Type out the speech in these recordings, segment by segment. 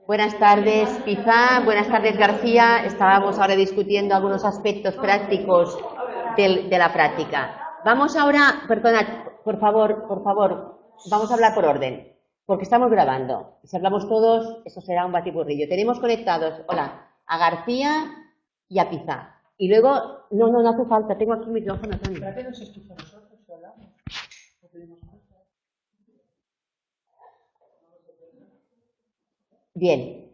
Buenas tardes, Pizá. Buenas tardes, García. Estábamos ahora discutiendo algunos aspectos prácticos de la práctica. Vamos ahora, perdona, por favor, vamos a hablar por orden, porque estamos grabando. Si hablamos todos, eso será un batiburrillo. Tenemos conectados, hola, a García y a Pizá. Y luego, no hace falta, tengo aquí un micrófono también. ¿Para qué nos estufa nosotros o hablamos? ¿O pedimos cosas? Bien,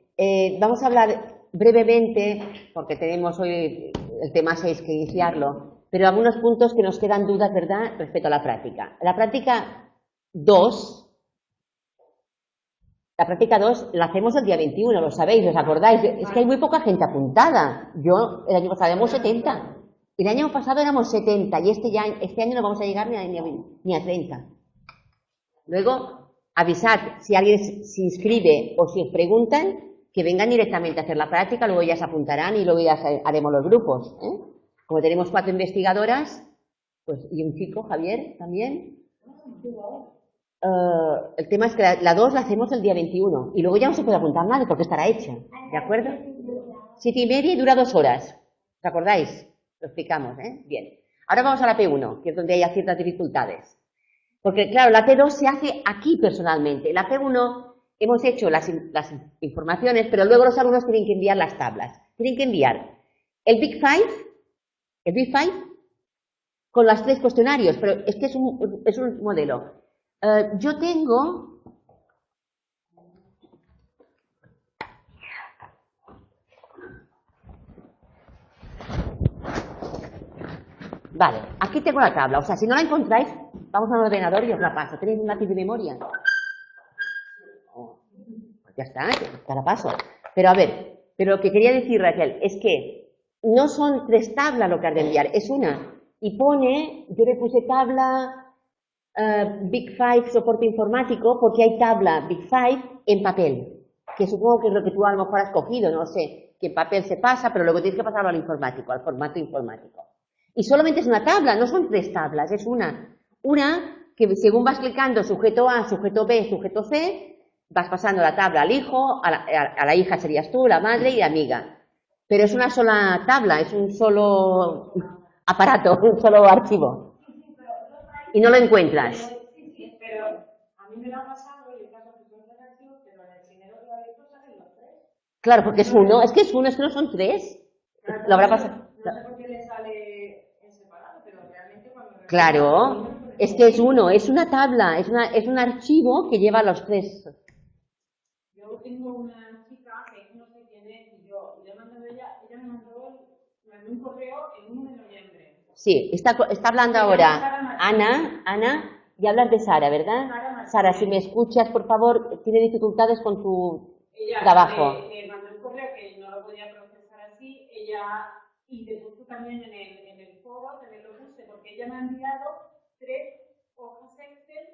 vamos a hablar brevemente, porque tenemos hoy el tema 6 que iniciarlo, pero algunos puntos que nos quedan dudas, ¿verdad?, respecto a la práctica. La práctica 2 la hacemos el día 21, lo sabéis, ¿os acordáis? Es que hay muy poca gente apuntada. Yo, el año pasado éramos 70. El año pasado éramos 70 y este año no vamos a llegar ni a 30. Luego, avisad si alguien se inscribe o si os preguntan, que vengan directamente a hacer la práctica, luego ya se apuntarán y luego ya haremos los grupos. Como tenemos 4 investigadoras, pues, y un chico, Javier, también. El tema es que la 2 la hacemos el día 21 y luego ya no se puede apuntar nadie porque estará hecha, ¿de acuerdo? 7:30 y dura 2 horas, ¿os acordáis? Lo explicamos, ¿eh? Bien. Ahora vamos a la P1, que es donde hay ciertas dificultades. Porque, claro, la P2 se hace aquí personalmente. La P1 hemos hecho las informaciones, pero luego los alumnos tienen que enviar las tablas. Tienen que enviar el Big Five con los 3 cuestionarios, pero es que es un modelo. Yo tengo... Vale, aquí tengo la tabla. O sea, si no la encontráis, vamos al ordenador y os la paso. ¿Tenéis un lápiz de memoria? Pues ya está, te la paso. Pero a ver, pero lo que quería decir, Raquel, es que no son 3 tablas lo que has de enviar, es una. Y pone, yo le puse tabla Big Five soporte informático, porque hay tabla Big Five en papel, que supongo que es lo que tú a lo mejor has cogido, no sé, que en papel se pasa, pero luego tienes que pasarlo al informático, al formato informático. Y solamente es una tabla, no son 3 tablas, es una. Una que según vas clicando sujeto A, sujeto B, sujeto C, vas pasando la tabla al hijo, a la hija serías tú, la madre y la amiga. Pero es una sola tabla, es un solo aparato, un solo archivo. Y no lo encuentras. Sí, pero a mí me lo ha pasado y el caso que son reactivos, pero en el primero de la lectura salen los 3. Claro, porque es uno, es que no son 3. Lo habrá pasado. No sé por qué le sale en separado, pero realmente cuando... Claro, es que es uno, es una tabla, es un archivo que lleva los 3. Yo tengo una chica que no sé quién es y le he mandado ella me mandó un correo el 1 de noviembre. Sí, está hablando ahora Ana, y hablas de Sara, ¿verdad? Sara, si me escuchas, por favor, tiene dificultades con tu trabajo. Ella mandó un correo que no lo podía procesar así, y te puso también en el foro, también lo puse, porque ella me ha enviado 3 hojas Excel,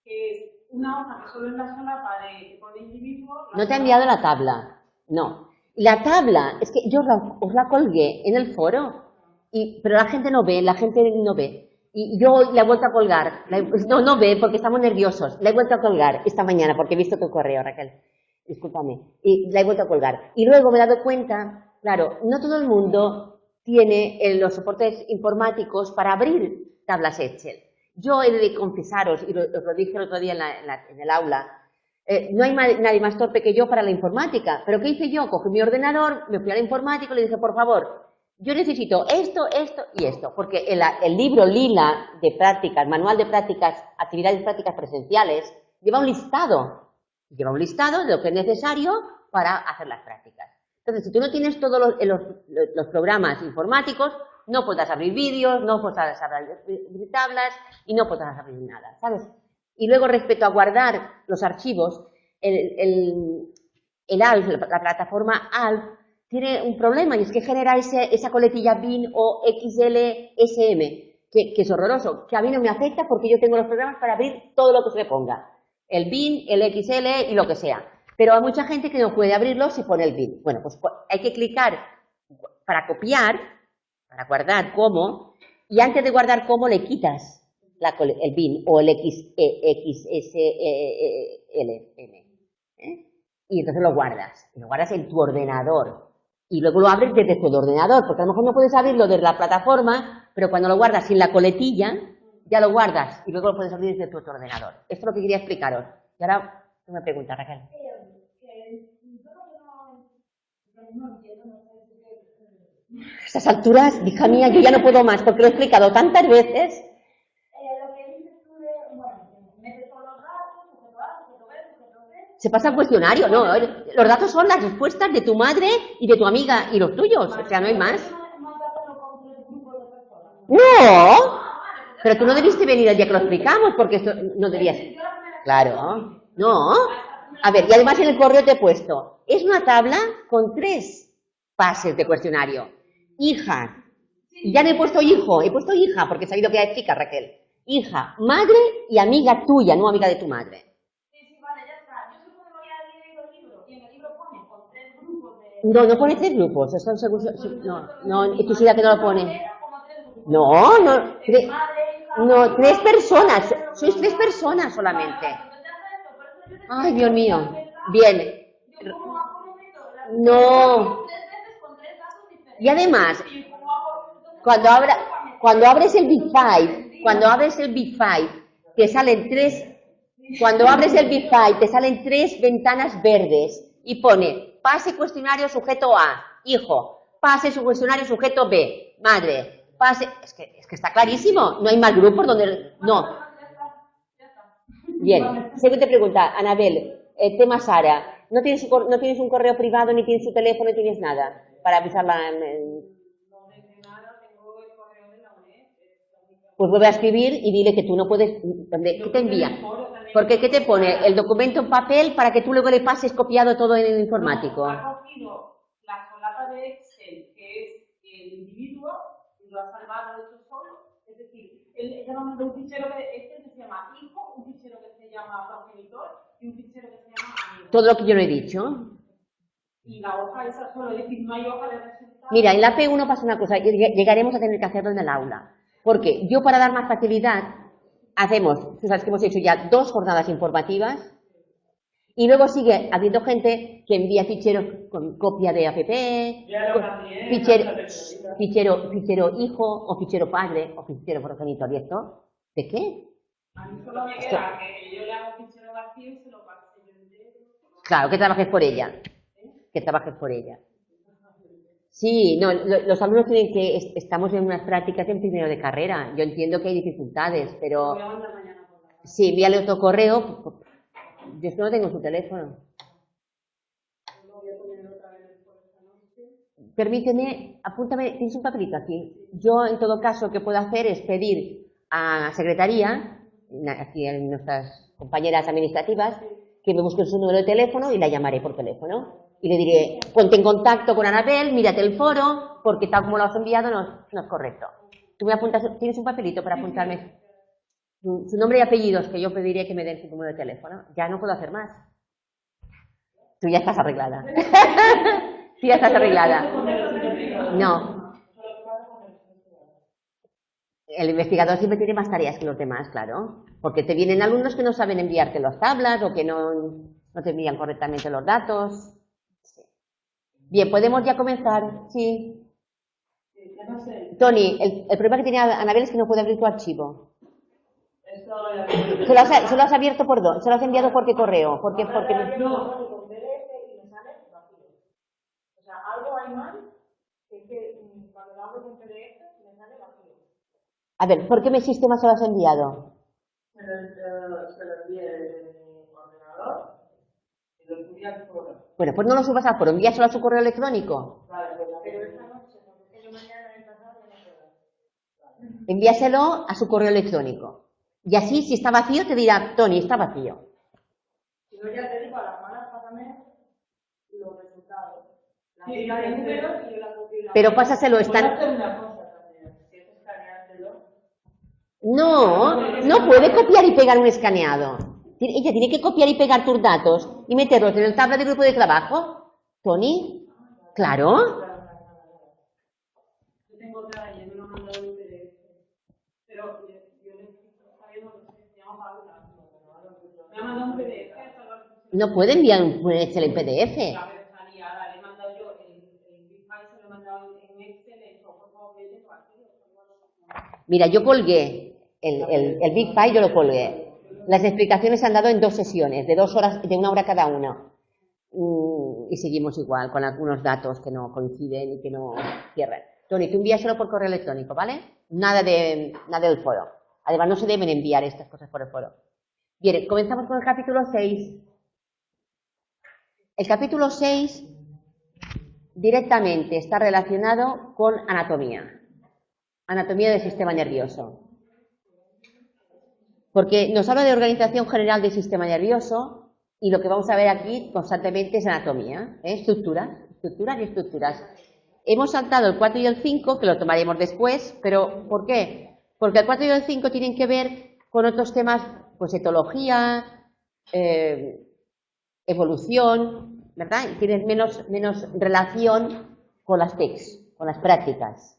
que es una hoja que solo es la solapa de tipo de individuo. No te ha enviado la tabla, no. La tabla, es que yo os la colgué en el foro, pero la gente no ve. Y yo la he vuelto a colgar, no ve porque estamos nerviosos, la he vuelto a colgar esta mañana porque he visto tu correo, Raquel, discúlpame, y la he vuelto a colgar. Y luego me he dado cuenta, claro, no todo el mundo tiene los soportes informáticos para abrir tablas Excel. Yo he de confesaros, y os lo dije el otro día en el aula, no hay nadie más torpe que yo para la informática, pero ¿qué hice yo? Cogí mi ordenador, me fui a la informática y le dije, por favor, yo necesito esto y esto, porque el libro lila de prácticas, manual de prácticas, actividades prácticas presenciales, lleva un listado de lo que es necesario para hacer las prácticas. Entonces, si tú no tienes todos los programas informáticos, no podrás abrir vídeos, no podrás abrir tablas y no podrás abrir nada, ¿sabes? Y luego, respecto a guardar los archivos, el ALF, la plataforma ALF, tiene un problema y es que genera esa coletilla bin o XLSM, que es horroroso, que a mí no me afecta porque yo tengo los programas para abrir todo lo que se le ponga. El bin, el XL y lo que sea. Pero hay mucha gente que no puede abrirlo si pone el bin. Bueno, pues hay que clicar para copiar, para guardar como, y antes de guardar como le quitas el bin o el XSLM. y entonces lo guardas. Y lo guardas en tu ordenador. Y luego lo abres desde tu ordenador, porque a lo mejor no puedes abrirlo desde la plataforma, pero cuando lo guardas sin la coletilla, ya lo guardas y luego lo puedes abrir desde tu otro ordenador. Esto es lo que quería explicaros. Y ahora tú me preguntas, Raquel. A estas alturas, hija mía, yo ya no puedo más, porque lo he explicado tantas veces. Se pasa el cuestionario, no. Los datos son las respuestas de tu madre y de tu amiga y los tuyos, o sea, no hay más. ¡No! Pero tú no debiste venir el día que lo explicamos, porque esto no debías... Claro, no. A ver, y además en el correo te he puesto, es una tabla con 3 fases de cuestionario. Hija, ya no he puesto hijo, he puesto hija, porque he sabido que hay chica, Raquel. Hija, madre y amiga tuya, no amiga de tu madre. No, no pone 3 grupos, eso no, estoy segura que no lo pone. No, 3 personas, sois 3 personas solamente. Ay, Dios mío, bien. No. Y además, cuando abres el Big Five, te salen 3, cuando abres el Big Five, te salen 3 ventanas verdes y pone pase cuestionario sujeto A, hijo, pase su cuestionario sujeto B, madre, pase, es que está clarísimo, no hay más grupos donde, no. Bien, segunda pregunta, Anabel, tema Sara, ¿no tienes un correo privado, ni tienes su teléfono, ni tienes nada para avisarla? Pues vuelve a escribir y dile que tú no puedes, ¿qué te envía? Porque ¿qué te pone? El documento en papel para que tú luego le pases copiado todo en el informático. Ha cogido la solapa de Excel, que es el individuo, y lo ha salvado hecho solo. Es decir, ella va a mandar un fichero que se llama hijo, un fichero que se llama progenitor y un fichero que se llama amigo. Todo lo que yo no he dicho. Y la hoja esa solo, es decir, no hay hoja de resultados. Mira, en la P1 pasa una cosa, llegaremos a tener que hacerlo en el aula. Porque yo, para dar más facilidad, tú sabes que hemos hecho ya 2 jornadas informativas y luego sigue habiendo gente que envía ficheros con copia de APP, fichero hijo o fichero padre o fichero progenitor. ¿Y esto? ¿De qué? A mí solo me queda que yo le hago fichero vacío y se lo paso yo entero. Claro, que trabajes por ella. Que trabajes por ella. Sí, no, los alumnos tienen que... Estamos en unas prácticas en primero de carrera. Yo entiendo que hay dificultades, pero... Sí, envíale otro correo. Yo es que no tengo su teléfono. Permíteme, apúntame, tienes un papelito aquí. Yo, en todo caso, lo que puedo hacer es pedir a secretaría, aquí en nuestras compañeras administrativas, que me busquen su número de teléfono y la llamaré por teléfono. Y le diré, ponte en contacto con Anabel, mírate el foro, porque tal como lo has enviado no es correcto. Tú me apuntas, ¿tienes un papelito para apuntarme su nombre y apellidos, que yo pediré que me den su número de teléfono? Ya no puedo hacer más. Tú ya estás arreglada. Tú ya estás arreglada. No. El investigador siempre tiene más tareas que los demás, claro. Porque te vienen alumnos que no saben enviarte las tablas o que no te envían correctamente los datos. Bien, ¿podemos ya comenzar? Sí. Tony, el problema que tiene Anabel es que no puede abrir tu archivo. ¿Se lo has abierto por dónde? ¿Se lo has enviado por qué correo? Porque a ver, ¿por qué mi sistema se lo has enviado? Se lo envié desde mi ordenador y lo subí al foro. Bueno, pues no lo subas al foro, envíaselo a su correo electrónico. Vale, pero esta noche, porque yo mañana he pasado no puedo. Envíaselo a su correo electrónico. Y así, si está vacío, te dirá, Tony, está vacío. Si no, ya te digo, a las malas pásame los resultados. Sí, la de números y yo la copio. Pero pásaselo, Puedo hacer una cosa también, si es escaneártelo. No puede copiar y pegar un escaneado. Ella tiene que copiar y pegar tus datos y meterlos en el tabla de grupo de trabajo. ¿Tony? ¿Claro? Yo tengo otra y me lo han mandado en PDF. Pero yo le estoy sabiendo que se llama Paula. Me ha mandado un PDF. No puede enviar un Excel en PDF. La vez está liada, le he mandado yo el Big File, se lo he mandado en Excel, en por favor, vete lo aquí. Mira, yo colgué el Big File, yo lo colgué. Las explicaciones se han dado en 2 sesiones, de 2 horas, de 1 hora cada una. Y seguimos igual, con algunos datos que no coinciden y que no cierran. Tony, tú envíaselo por correo electrónico, ¿vale? Nada del foro. Además, no se deben enviar estas cosas por el foro. Bien, comenzamos con el capítulo 6. El capítulo 6 directamente está relacionado con anatomía. Anatomía del sistema nervioso. Porque nos habla de organización general del sistema nervioso y lo que vamos a ver aquí constantemente es anatomía, estructuras y estructuras. Hemos saltado el 4 y el 5, que lo tomaremos después, pero ¿por qué? Porque el 4 y el 5 tienen que ver con otros temas, pues etología, evolución, ¿verdad? Y tienen menos relación con las TECs, con las prácticas.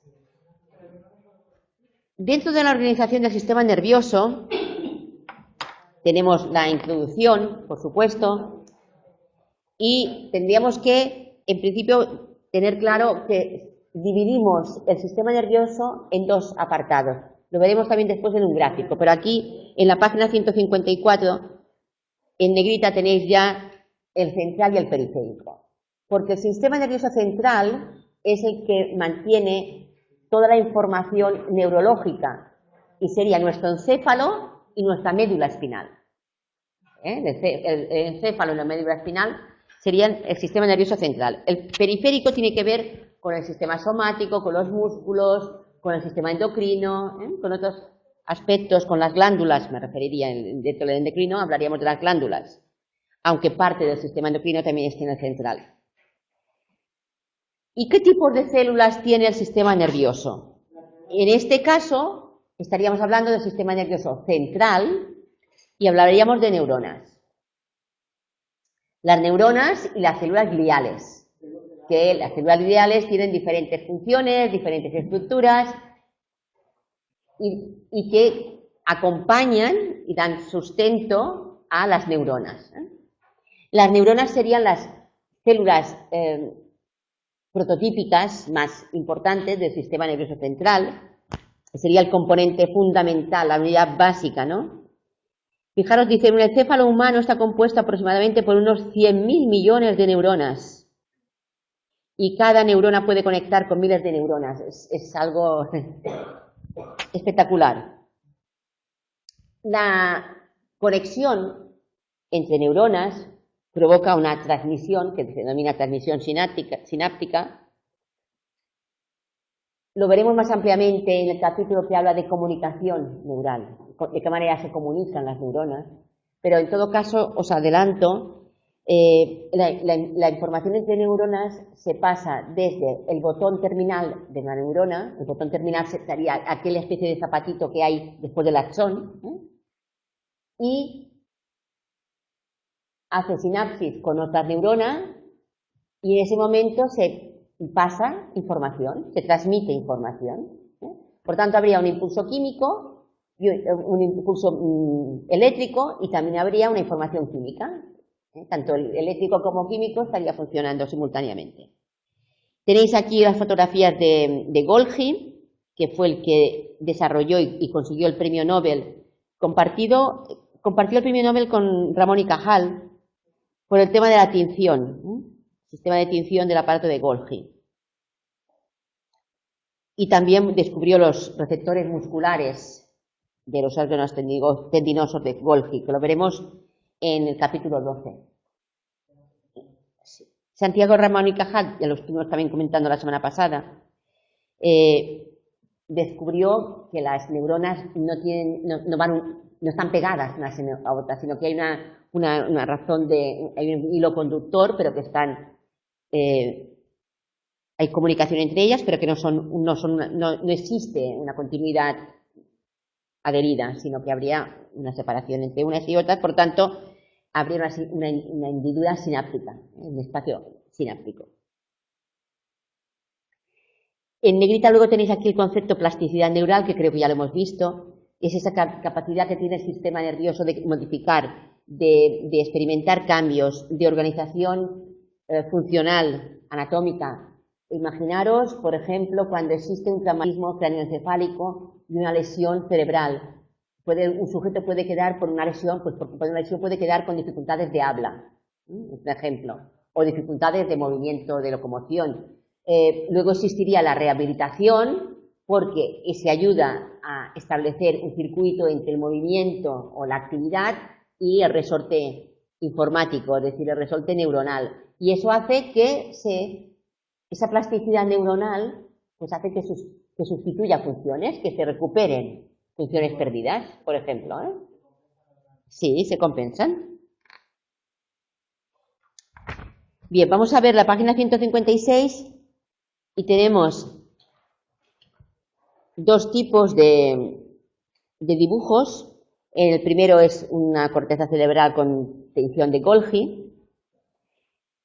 Dentro de la organización del sistema nervioso tenemos la introducción, por supuesto, y tendríamos que, en principio, tener claro que dividimos el sistema nervioso en 2 apartados. Lo veremos también después en un gráfico, pero aquí, en la página 154, en negrita tenéis ya el central y el periférico. Porque el sistema nervioso central es el que mantiene toda la información neurológica y sería nuestro encéfalo y nuestra médula espinal. El encéfalo y la médula espinal serían el sistema nervioso central. El periférico tiene que ver con el sistema somático, con los músculos, con el sistema endocrino, con otros aspectos, con las glándulas, me referiría, dentro del endocrino hablaríamos de las glándulas, aunque parte del sistema endocrino también está en el central. ¿Y qué tipos de células tiene el sistema nervioso? En este caso, estaríamos hablando del sistema nervioso central y hablaríamos de neuronas. Las neuronas y las células gliales, que las células gliales tienen diferentes funciones, diferentes estructuras y que acompañan y dan sustento a las neuronas. Las neuronas serían las células prototípicas más importantes del sistema nervioso central, sería el componente fundamental, la unidad básica, ¿no? Fijaros, dice, un encéfalo humano está compuesto aproximadamente por unos 100.000 millones de neuronas y cada neurona puede conectar con miles de neuronas. Es algo espectacular. La conexión entre neuronas provoca una transmisión que se denomina transmisión sináptica. Lo veremos más ampliamente en el capítulo que habla de comunicación neural, de qué manera se comunican las neuronas, pero en todo caso os adelanto, la información entre neuronas se pasa desde el botón terminal de la neurona, el botón terminal sería aquella especie de zapatito que hay después del axón, y hace sinapsis con otras neuronas y en ese momento se pasa información, se transmite información. Por tanto, habría un impulso químico, un impulso eléctrico y también habría una información química. Tanto el eléctrico como químico estaría funcionando simultáneamente. Tenéis aquí las fotografías de Golgi, que fue el que desarrolló y consiguió el premio Nobel. Compartió el premio Nobel con Ramón y Cajal por el tema de la tinción, sistema de tinción del aparato de Golgi. Y también descubrió los receptores musculares de los órganos tendinosos de Golgi, que lo veremos en el capítulo 12. Santiago Ramón y Cajal, ya lo estuvimos también comentando la semana pasada, descubrió que las neuronas no están pegadas unas a otras, sino que hay una razón hay un hilo conductor, pero que están hay comunicación entre ellas, pero que no existe una continuidad adherida, sino que habría una separación entre unas y otras, por tanto, habría una hendidura sináptica, un espacio sináptico. En negrita luego tenéis aquí el concepto plasticidad neural, que creo que ya lo hemos visto. Es esa capacidad que tiene el sistema nervioso de modificar de experimentar cambios, de organización funcional, anatómica. Imaginaros, por ejemplo, cuando existe un traumatismo craneoencefálico y una lesión cerebral. Un sujeto puede quedar por una lesión, pues por una lesión puede quedar con dificultades de habla, por ejemplo, o dificultades de movimiento, de locomoción. Luego existiría la rehabilitación, porque se ayuda a establecer un circuito entre el movimiento o la actividad y el resorte informático, es decir, el resorte neuronal. Y eso hace que esa plasticidad neuronal pues hace que sustituya funciones, que se recuperen funciones perdidas, por ejemplo. Sí, se compensan. Bien, vamos a ver la página 156 y tenemos dos tipos de dibujos. El primero es una corteza cerebral con tinción de Golgi.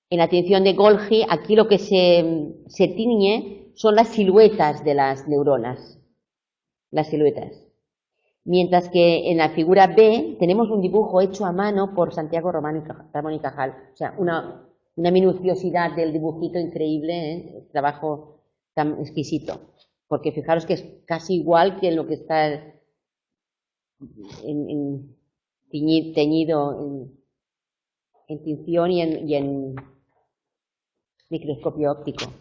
En la tinción de Golgi, aquí lo que se tiñe son las siluetas de las neuronas, las siluetas. Mientras que en la figura B tenemos un dibujo hecho a mano por Santiago Ramón y Cajal. O sea, una minuciosidad del dibujito increíble, trabajo tan exquisito. Porque fijaros que es casi igual que lo que está teñido en tinción y en microscopio óptico.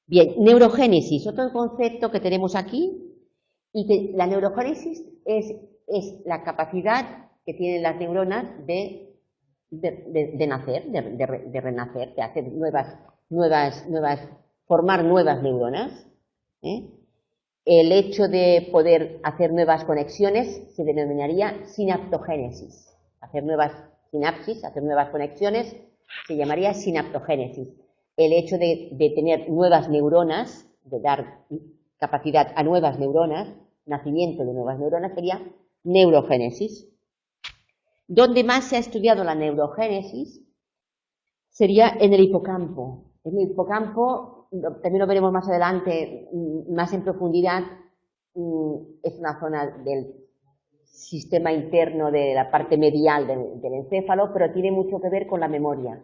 Bien, neurogénesis, otro concepto que tenemos aquí, y que la neurogénesis es la capacidad que tienen las neuronas de nacer, de renacer, de hacer formar nuevas neuronas. El hecho de poder hacer nuevas conexiones se denominaría sinaptogénesis. Hacer nuevas sinapsis, hacer nuevas conexiones, se llamaría sinaptogénesis. El hecho de tener nuevas neuronas, de dar capacidad a nuevas neuronas, nacimiento de nuevas neuronas, sería neurogénesis. Donde más se ha estudiado la neurogénesis sería en el hipocampo. En el hipocampo, también lo veremos más adelante, más en profundidad, es una zona del sistema interno de la parte medial del encéfalo, pero tiene mucho que ver con la memoria.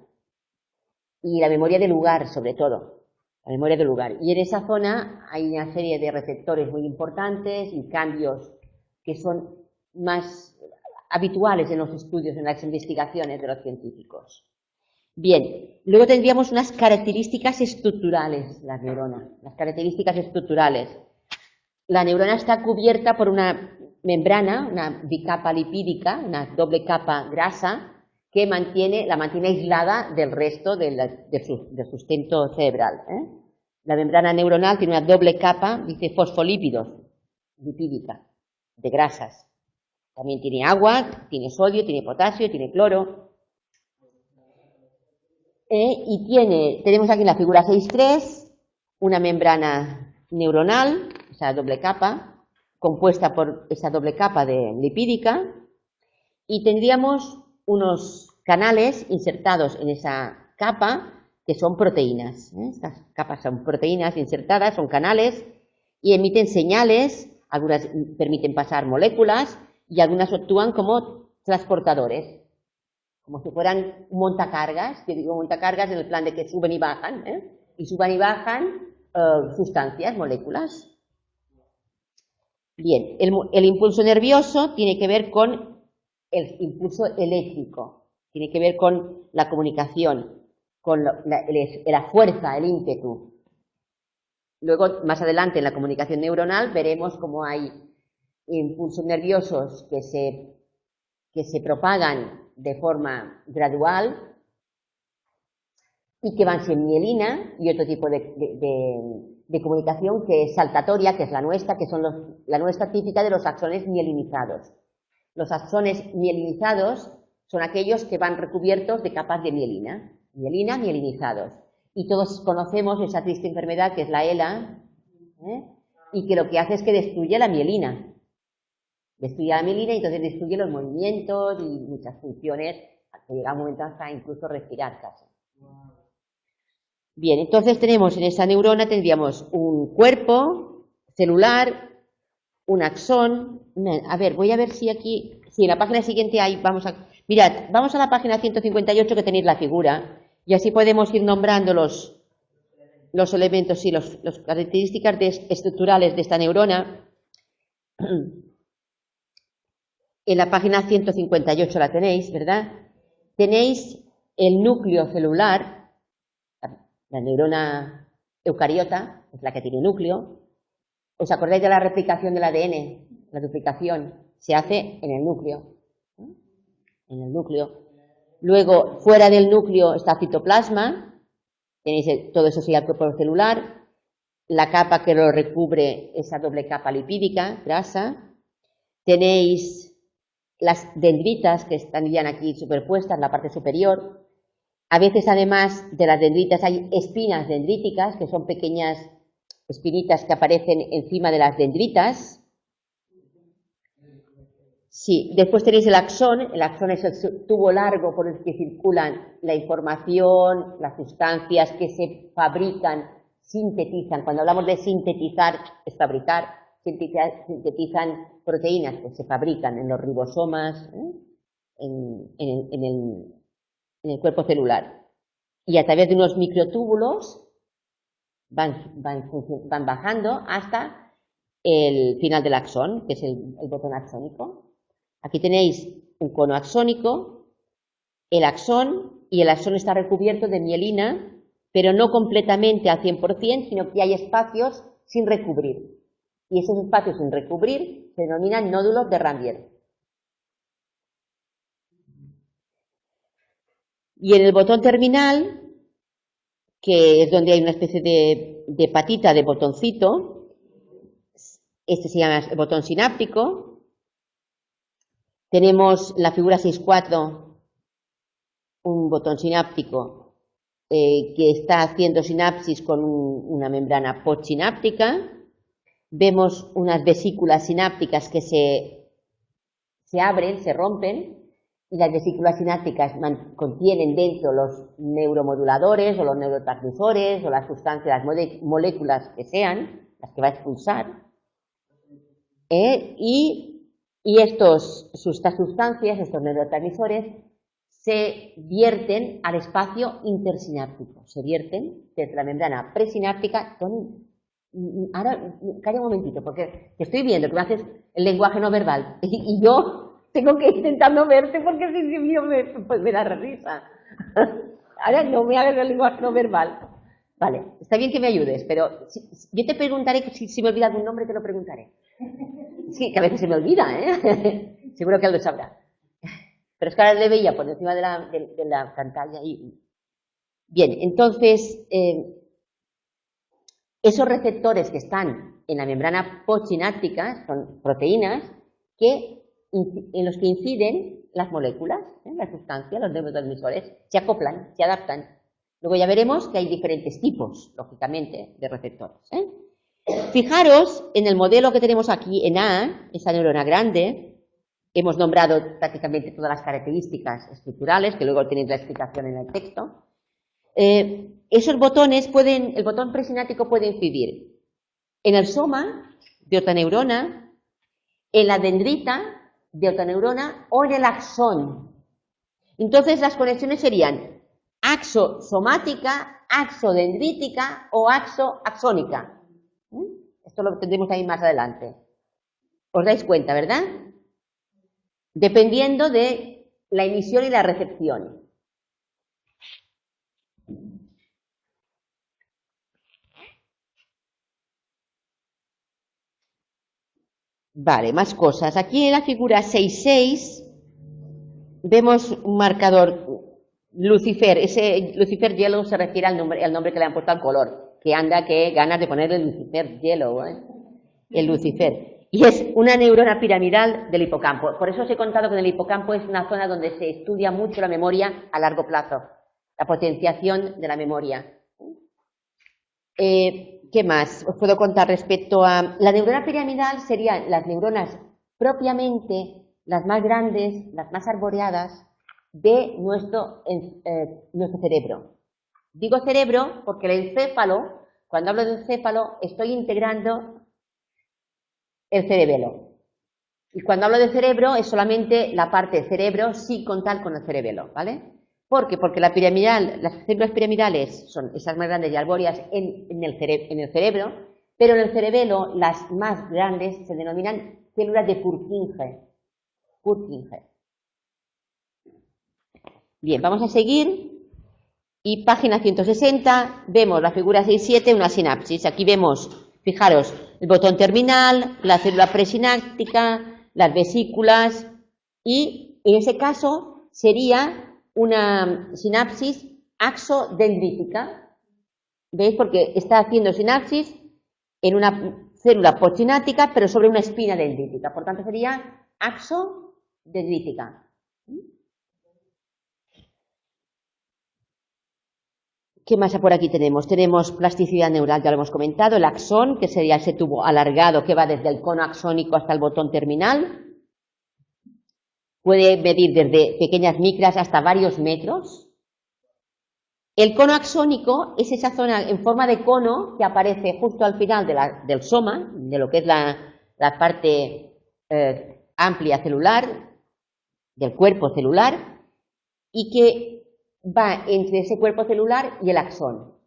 Y la memoria del lugar, sobre todo. La memoria del lugar. Y en esa zona hay una serie de receptores muy importantes y cambios que son más habituales en los estudios, en las investigaciones de los científicos. Bien, luego tendríamos unas características estructurales, las neuronas. Las características estructurales. La neurona está cubierta por una membrana, una bicapa lipídica, una doble capa grasa, que la mantiene aislada del resto del sustento cerebral. La membrana neuronal tiene una doble capa, dice fosfolípidos, lipídica, de grasas. También tiene agua, tiene sodio, tiene potasio, tiene cloro. Y tenemos aquí en la figura 6.3 una membrana neuronal, esa doble capa, compuesta por esa doble capa lipídica, y tendríamos unos canales insertados en esa capa que son proteínas. Estas capas son proteínas insertadas, son canales y emiten señales, algunas permiten pasar moléculas y algunas actúan como transportadores, como si fueran montacargas, yo digo montacargas en el plan de que suben y bajan, sustancias, moléculas. Bien, el impulso nervioso tiene que ver con el impulso eléctrico, tiene que ver con la comunicación, con la fuerza, el ímpetu. Luego, más adelante, en la comunicación neuronal, veremos cómo hay impulsos nerviosos que se propagan de forma gradual y que van sin mielina, y otro tipo de comunicación que es saltatoria, que es la nuestra, que son la nuestra típica de los axones mielinizados. Los axones mielinizados son aquellos que van recubiertos de capas de mielina, mielinizados. Y todos conocemos esa triste enfermedad que es la ELA, y que lo que hace es que destruye la mielina. Destruye la mielina y entonces destruye los movimientos y muchas funciones, hasta llega un momento hasta incluso respirar casi. Bien, entonces tenemos en esa neurona, tendríamos un cuerpo celular, un axón. A ver, voy a ver si aquí Sí, en la página siguiente hay, mirad, vamos a la página 158 que tenéis la figura y así podemos ir nombrando los elementos, sí, las características estructurales de esta neurona. En la página 158 la tenéis, ¿verdad? Tenéis el núcleo celular, la neurona eucariota, es la que tiene núcleo. ¿Os acordáis de la replicación del ADN? La duplicación se hace en el núcleo. En el núcleo. Luego, fuera del núcleo está citoplasma. Tenéis todo eso sería el cuerpo celular. La capa que lo recubre, esa doble capa lipídica, grasa. Tenéis las dendritas que estarían aquí superpuestas en la parte superior. A veces, además de las dendritas, hay espinas dendríticas, que son pequeñas espinitas que aparecen encima de las dendritas. Sí, después tenéis el axón es el tubo largo por el que circulan la información, las sustancias que se fabrican, sintetizan. Cuando hablamos de sintetizar, es fabricar, sintetizan proteínas que se fabrican en los ribosomas, en el cuerpo celular. Y a través de unos microtúbulos van bajando hasta el final del axón, que es el botón axónico. Aquí tenéis un cono axónico, el axón, y el axón está recubierto de mielina, pero no completamente al 100%, sino que hay espacios sin recubrir. Y esos espacios sin recubrir se denominan nódulos de Ranvier. Y en el botón terminal, que es donde hay una especie de patita de botoncito, este se llama el botón sináptico. Tenemos la figura 6.4, un botón sináptico que está haciendo sinapsis con una membrana postsináptica. Vemos unas vesículas sinápticas que se abren, se rompen, y las vesículas sinápticas contienen dentro los neuromoduladores o los neurotransmisores o las sustancias, las moléculas que sean, las que va a expulsar. Y estas sustancias, estos neurotransmisores, se vierten al espacio intersináptico, se vierten desde la membrana presináptica. Ahora, calla un momentito, porque te estoy viendo que me haces el lenguaje no verbal y yo tengo que intentar no verte porque si mío me da risa. Ahora no me hagas el lenguaje no verbal. Vale, está bien que me ayudes, pero yo te preguntaré, si me olvida algún nombre te lo preguntaré. Sí, que a veces se me olvida, ¿eh? Seguro que él lo sabrá. Pero es que ahora le veía por encima de la pantalla y... Bien, entonces, esos receptores que están en la membrana postsináptica son proteínas en los que inciden las moléculas, las sustancias, los neurotransmisores, se acoplan, se adaptan. Luego ya veremos que hay diferentes tipos, lógicamente, de receptores. Fijaros en el modelo que tenemos aquí en A, esa neurona grande. Hemos nombrado prácticamente todas las características estructurales, que luego tenéis la explicación en el texto. Esos botones el botón presináptico puede incidir en el soma de otra neurona, en la dendrita de otra neurona o en el axón. Entonces las conexiones serían axosomática, axodendrítica o axoaxónica. Esto lo tendremos ahí más adelante. ¿Os dais cuenta, verdad? Dependiendo de la emisión y la recepción. Vale, más cosas. Aquí en la figura 6.6 vemos un marcador Lucifer. Ese Lucifer Yellow se refiere al nombre que le han puesto al color. Que anda, que ganas de ponerle Lucifer Yellow, ¿eh? El Lucifer. Y es una neurona piramidal del hipocampo. Por eso os he contado que en el hipocampo es una zona donde se estudia mucho la memoria a largo plazo. La potenciación de la memoria. ¿Qué más os puedo contar respecto a la neurona piramidal? Serían las neuronas propiamente las más grandes, las más arboreadas de nuestro cerebro. Digo cerebro porque el encéfalo, cuando hablo de encéfalo, estoy integrando el cerebelo. Y cuando hablo de cerebro es solamente la parte cerebro sin contar con el cerebelo, ¿vale? ¿Por qué? Porque las células piramidales son esas más grandes y arbóreas en el cerebro, pero en el cerebelo las más grandes se denominan células de Purkinje. Bien, vamos a seguir. Y página 160, vemos la figura 6.7, una sinapsis. Aquí vemos, fijaros, el botón terminal, la célula presináptica, las vesículas, y en ese caso sería una sinapsis axodendrítica. ¿Veis? Porque está haciendo sinapsis en una célula postsináptica, pero sobre una espina dendrítica. Por tanto, sería axodendrítica. ¿Qué más por aquí tenemos? Tenemos plasticidad neural, ya lo hemos comentado, el axón, que sería ese tubo alargado que va desde el cono axónico hasta el botón terminal. Puede medir desde pequeñas micras hasta varios metros. El cono axónico es esa zona en forma de cono que aparece justo al final del soma, de lo que es la parte amplia celular, del cuerpo celular, y que va entre ese cuerpo celular y el axón,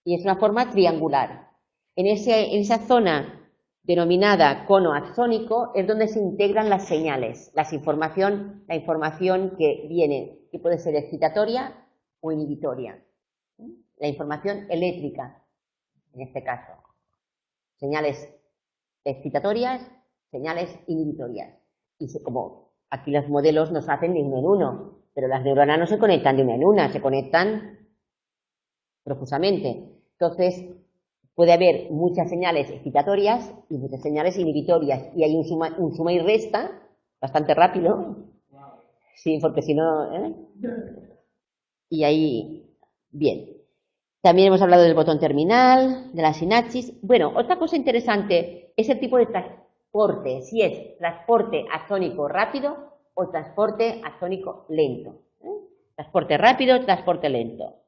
y es una forma triangular. En esa zona denominada cono axónico es donde se integran las señales, la información que viene, que puede ser excitatoria o inhibitoria, la información eléctrica, en este caso, señales excitatorias, señales inhibitorias, y como aquí los modelos nos hacen de uno en uno, pero las neuronas no se conectan de una en una, se conectan profusamente. Entonces, puede haber muchas señales excitatorias y muchas señales inhibitorias, y hay un suma y resta bastante rápido. Sí, porque si no... Y ahí, bien. También hemos hablado del botón terminal, de la sinapsis. Bueno, otra cosa interesante es el tipo de transporte, si es transporte axónico rápido o transporte axónico lento. Transporte rápido, transporte lento.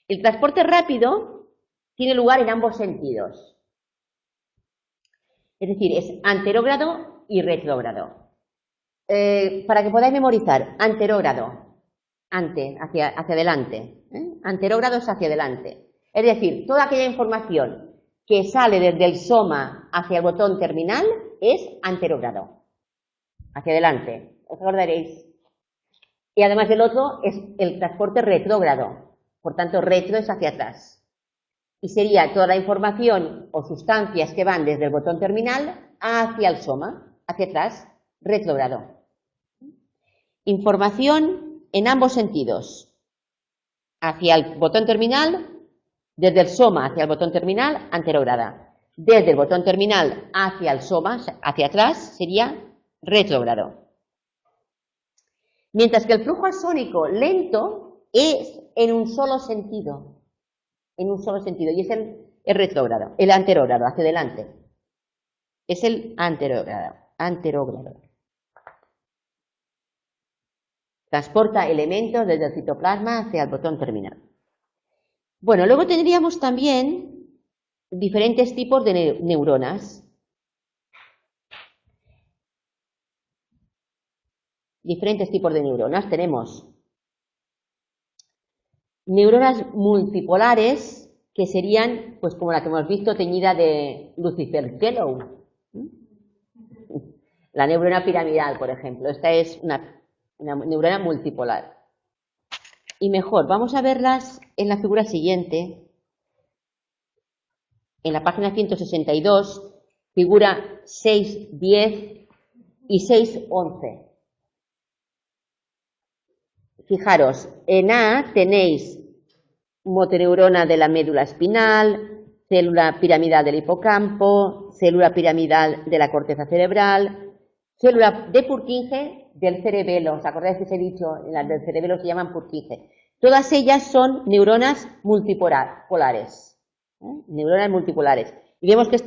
El transporte rápido tiene lugar en ambos sentidos. Es decir, es anterógrado y retrógrado. Para que podáis memorizar, anterógrado, hacia adelante. Anterógrado es hacia adelante. Es decir, toda aquella información que sale desde el soma hacia el botón terminal es anterógrado, hacia adelante. ¿Os acordaréis? Y además el otro es el transporte retrógrado, por tanto retro es hacia atrás. Y sería toda la información o sustancias que van desde el botón terminal hacia el soma, hacia atrás, retrógrado. Información en ambos sentidos, hacia el botón terminal, desde el soma hacia el botón terminal, anterógrada. Desde el botón terminal hacia el soma, hacia atrás, sería retrógrado. Mientras que el flujo axónico lento es en un solo sentido, y es el retrógrado, el anterógrado, hacia adelante. Es el anterógrado. Transporta elementos desde el citoplasma hacia el botón terminal. Bueno, luego tendríamos también diferentes tipos de neuronas. Diferentes tipos de neuronas. Tenemos neuronas multipolares, que serían, pues como la que hemos visto, teñida de Lucifer Yellow. La neurona piramidal, por ejemplo. Esta es una neurona multipolar. Y mejor, vamos a verlas en la figura siguiente, en la página 162, figura 6.10 y 6.11. Fijaros, en A tenéis motoneurona de la médula espinal, célula piramidal del hipocampo, célula piramidal de la corteza cerebral, célula de Purkinje del cerebelo. ¿Os acordáis que os he dicho? Las del cerebelo se llaman Purkinje. Todas ellas son neuronas multipolares. Neuronas multipolares. Y vemos que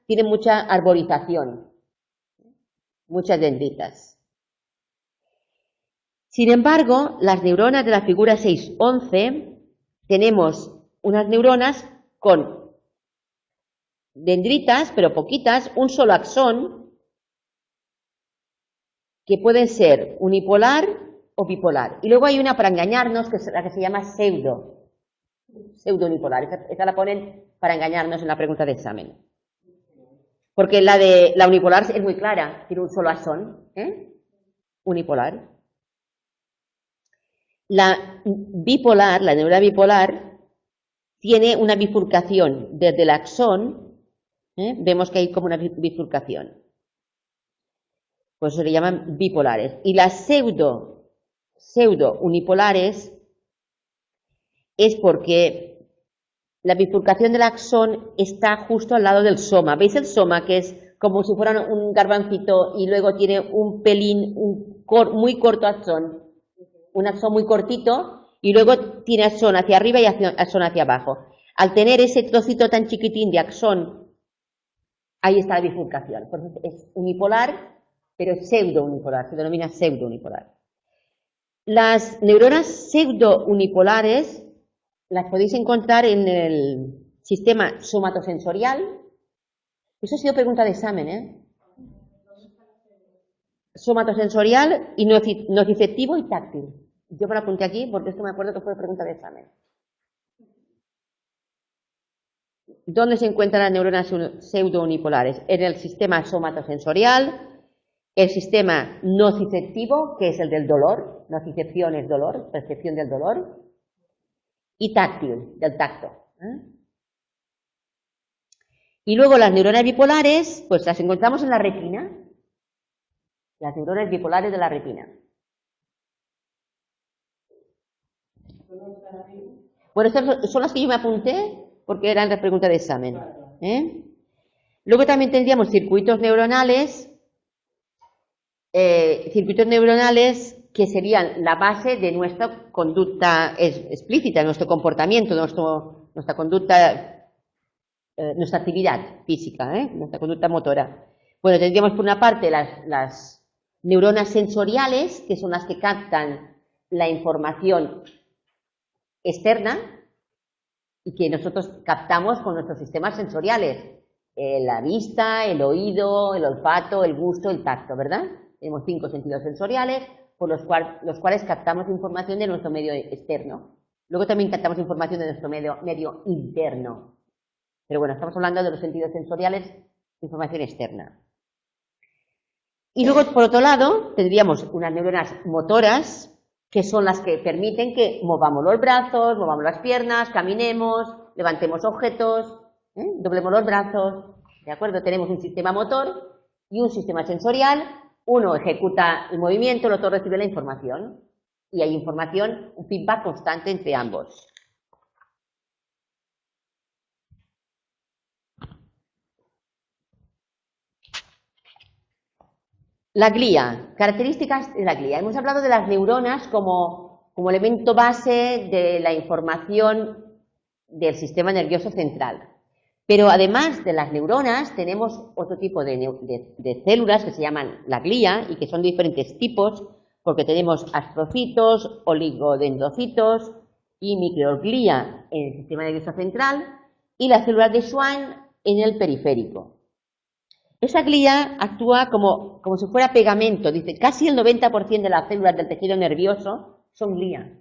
tienen mucha arborización, muchas dendritas. Sin embargo, las neuronas de la figura 6.11, tenemos unas neuronas con dendritas, pero poquitas, un solo axón, que pueden ser unipolar o bipolar. Y luego hay una para engañarnos, que es la que se llama pseudo-unipolar. Esta la ponen para engañarnos en la pregunta de examen. Porque la unipolar es muy clara, tiene un solo axón, unipolar. La bipolar, la neurona bipolar, tiene una bifurcación desde el axón, vemos que hay como una bifurcación. Por eso le llaman bipolares. Y las pseudo-unipolares es porque la bifurcación del axón está justo al lado del soma. ¿Veis el soma? Que es como si fuera un garbancito y luego tiene un pelín, muy corto axón, un axón muy cortito y luego tiene axón hacia arriba y axón hacia abajo. Al tener ese trocito tan chiquitín de axón, ahí está la bifurcación. Por eso es unipolar, pero es pseudo-unipolar, se denomina pseudo-unipolar. Las neuronas pseudo-unipolares las podéis encontrar en el sistema somatosensorial. Eso ha sido pregunta de examen, Somatosensorial y nociceptivo y táctil. Yo me lo apunté aquí porque esto me acuerdo que fue pregunta de examen. ¿Dónde se encuentran las neuronas pseudo-unipolares? En el sistema somatosensorial, el sistema nociceptivo, que es el del dolor, nocicepción es dolor, percepción del dolor, y táctil, del tacto. Y luego las neuronas bipolares, pues las encontramos en la retina, las neuronas bipolares de la retina. Bueno, estas son las que yo me apunté porque eran las preguntas de examen. Luego también tendríamos circuitos neuronales que serían la base de nuestra conducta explícita, nuestro comportamiento, nuestra conducta, nuestra actividad física, nuestra conducta motora. Bueno, tendríamos por una parte las neuronas sensoriales, que son las que captan la información externa y que nosotros captamos con nuestros sistemas sensoriales, la vista, el oído, el olfato, el gusto, el tacto, ¿verdad? Tenemos 5 sentidos sensoriales por los cuales captamos información de nuestro medio externo. Luego también captamos información de nuestro medio interno. Pero bueno, estamos hablando de los sentidos sensoriales, información externa. Y luego, por otro lado, tendríamos unas neuronas motoras, que son las que permiten que movamos los brazos, movamos las piernas, caminemos, levantemos objetos, doblemos los brazos, ¿de acuerdo? Tenemos un sistema motor y un sistema sensorial, uno ejecuta el movimiento, el otro recibe la información, y hay información, un feedback constante entre ambos. La glía, características de la glía. Hemos hablado de las neuronas como elemento base de la información del sistema nervioso central. Pero además de las neuronas tenemos otro tipo de células que se llaman la glía y que son de diferentes tipos porque tenemos astrocitos, oligodendrocitos y microglía en el sistema nervioso central y las células de Schwann en el periférico. Esa glía actúa como si fuera pegamento. Dice, casi el 90% de las células del tejido nervioso son glía.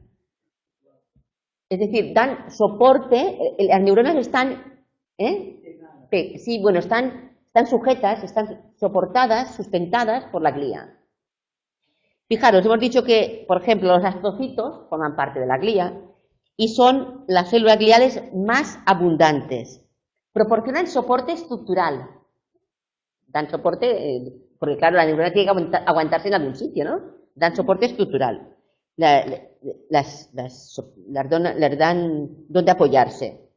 Es decir, dan soporte, las neuronas están, sí, bueno, están sujetas, están soportadas, sustentadas por la glía. Fijaros, hemos dicho que, por ejemplo, los astrocitos forman parte de la glía y son las células gliales más abundantes. Proporcionan soporte estructural. Dan soporte, porque claro, la neurona tiene que aguantarse en algún sitio, ¿no? Dan soporte estructural. Les dan donde apoyarse.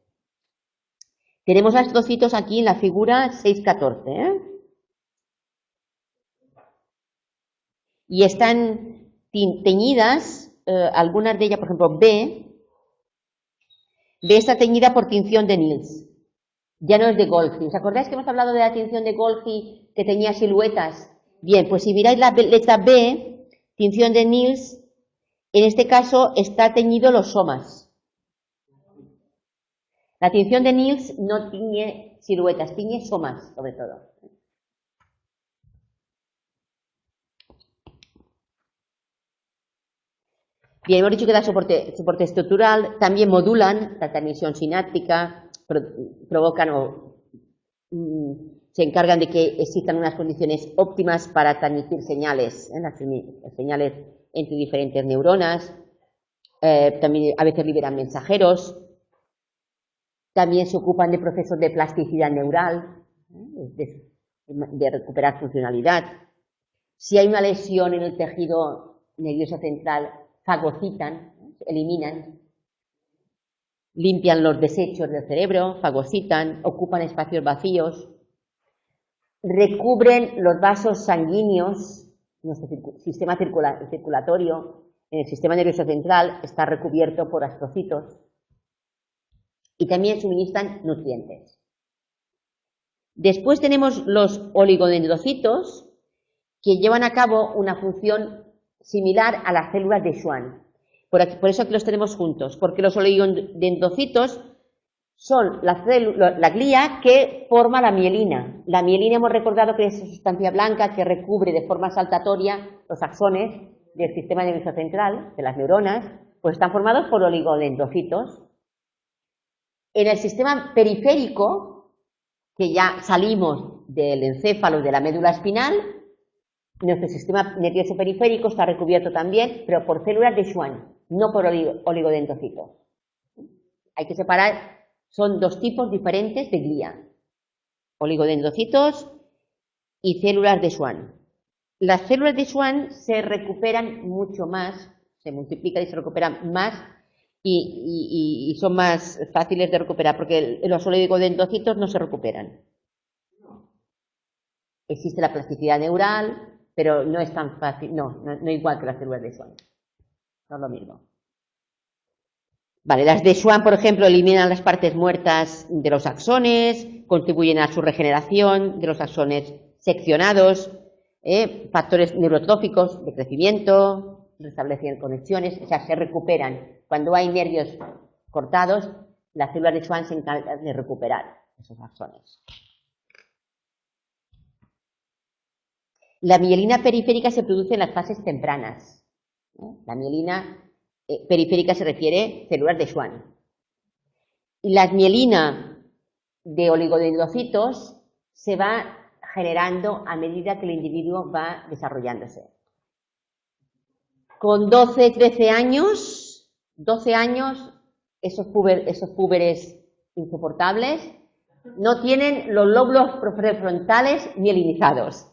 Tenemos astrocitos aquí en la figura 614, y están teñidas, algunas de ellas, por ejemplo, B está teñida por tinción de Nils. Ya no es de Golgi. ¿Os acordáis que hemos hablado de la tinción de Golgi que tenía siluetas? Bien, pues si miráis la letra B, tinción de Nils, en este caso está teñido los somas. La tinción de Nils no tiñe siluetas, tiñe somas, sobre todo. Bien, hemos dicho que da soporte estructural, también modulan la transmisión sináptica, provocan o se encargan de que existan unas condiciones óptimas para transmitir señales, las señales entre diferentes neuronas, también a veces liberan mensajeros, también se ocupan de procesos de plasticidad neural, de recuperar funcionalidad. Si hay una lesión en el tejido nervioso central, fagocitan, eliminan, limpian los desechos del cerebro, fagocitan, ocupan espacios vacíos, recubren los vasos sanguíneos, nuestro sistema circulatorio, en el sistema nervioso central está recubierto por astrocitos y también suministran nutrientes. Después tenemos los oligodendrocitos que llevan a cabo una función similar a las células de Schwann. Por eso aquí los tenemos juntos, porque los oligodendrocitos son la glía que forma la mielina. La mielina hemos recordado que es esa sustancia blanca que recubre de forma saltatoria los axones del sistema nervioso central, de las neuronas, pues están formados por oligodendrocitos. En el sistema periférico, que ya salimos del encéfalo de la médula espinal, nuestro sistema nervioso periférico está recubierto también, pero por células de Schwann, no por oligodendrocitos. Hay que separar, son dos tipos diferentes de glía, oligodendrocitos y células de Schwann. Las células de Schwann se recuperan mucho más, se multiplican y se recuperan más y son más fáciles de recuperar, porque los oligodendrocitos no se recuperan. Existe la plasticidad neural, pero no es tan fácil, no igual que las células de Schwann, no es lo mismo. Vale, las de Schwann, por ejemplo, eliminan las partes muertas de los axones, contribuyen a su regeneración de los axones seccionados, factores neurotróficos de crecimiento, restablecen conexiones, o sea, se recuperan. Cuando hay nervios cortados, las células de Schwann se encargan de recuperar esos axones. La mielina periférica se produce en las fases tempranas. La mielina periférica se refiere a células de Schwann. Y la mielina de oligodendrocitos se va generando a medida que el individuo va desarrollándose. Con 12, 13 años, 12 años, esos púberes insoportables no tienen los lóbulos prefrontales mielinizados.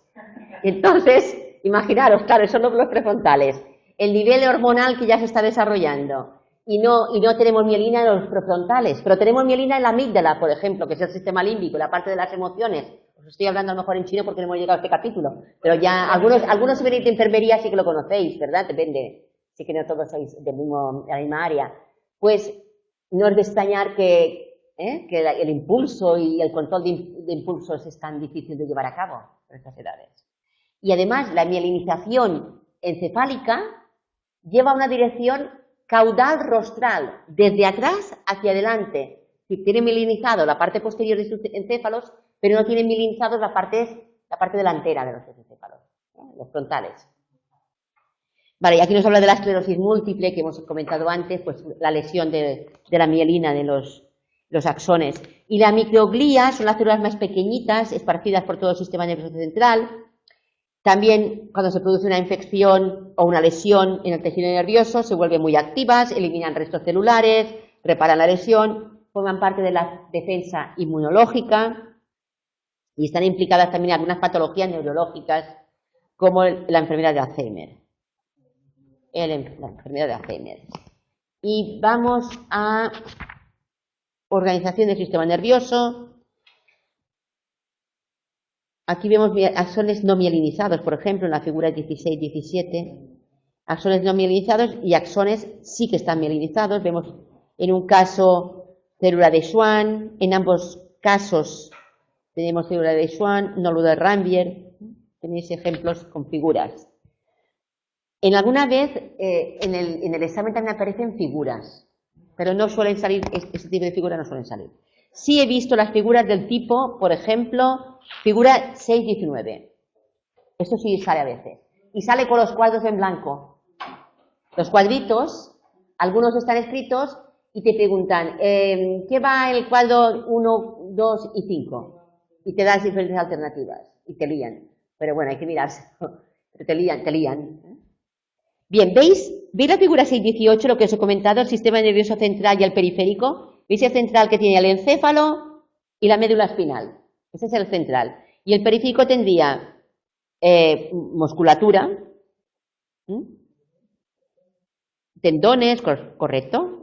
Entonces, imaginaros, claro, esos lóbulos prefrontales, el nivel hormonal que ya se está desarrollando, y no tenemos mielina en los prefrontales, pero tenemos mielina en la amígdala, por ejemplo, que es el sistema límbico, la parte de las emociones. Os estoy hablando a lo mejor en chino porque no hemos llegado a este capítulo, pero ya algunos si venís de enfermería sí que lo conocéis, ¿verdad? Depende, sí que no todos sois de la misma área. Pues no es de extrañar que el impulso y el control de impulsos es tan difícil de llevar a cabo en estas edades. Y además la mielinización encefálica lleva una dirección caudal rostral, desde atrás hacia adelante. Tiene mielinizado la parte posterior de sus encéfalos, pero no tiene mielinizados la parte delantera de los encéfalos, los frontales. Vale, y aquí nos habla de la esclerosis múltiple, que hemos comentado antes, pues la lesión de la mielina de los axones. Y la microglía son las células más pequeñitas, esparcidas por todo el sistema nervioso central. También, cuando se produce una infección o una lesión en el tejido nervioso, se vuelven muy activas, eliminan restos celulares, reparan la lesión, forman parte de la defensa inmunológica y están implicadas también en algunas patologías neurológicas, como la enfermedad de Alzheimer. La enfermedad de Alzheimer. Y vamos a organización del sistema nervioso. Aquí vemos axones no mielinizados, por ejemplo, en la figura 16-17. Axones no mielinizados y axones sí que están mielinizados. Vemos en un caso célula de Schwann, en ambos casos tenemos célula de Schwann, nódulo de Ranvier. Tenéis ejemplos con figuras. En alguna vez en el examen también aparecen figuras, pero no suelen salir, este tipo de figuras no suelen salir. Sí he visto las figuras del tipo, por ejemplo, figura 6-19. Esto sí sale a veces. Y sale con los cuadros en blanco. los cuadritos, algunos están escritos y te preguntan, ¿qué va el cuadro 1, 2 y 5? Y te das diferentes alternativas y te lían. Pero bueno, hay que mirarse. Pero te lían. Bien, ¿veis la figura 6.18, lo que os he comentado, el sistema nervioso central y el periférico? ¿Veis el central que tiene el encéfalo y la médula espinal? Ese es el central. Y el periférico tendría musculatura, tendones, correcto,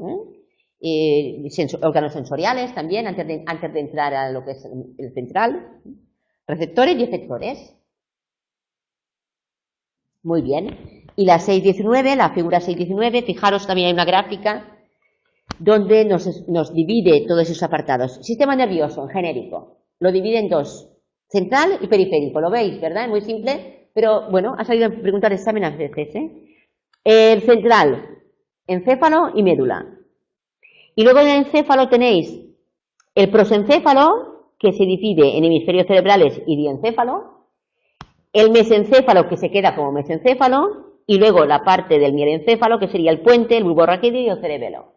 órganos sensoriales también, antes de entrar a lo que es el central, receptores y efectores. Muy bien. Y la 6.19, la figura 6.19, fijaros, también hay una gráfica donde nos divide todos esos apartados. Sistema nervioso, en genérico, lo divide en dos, central y periférico, lo veis, ¿verdad? Es muy simple, pero bueno, ha salido en preguntas de examen a veces, El central, encéfalo y médula. Y luego en el encéfalo tenéis el prosencéfalo, que se divide en hemisferios cerebrales y diencéfalo, el mesencéfalo, que se queda como mesencéfalo, y luego la parte del mielencéfalo, que sería el puente, el bulbo raquídeo y el cerebelo.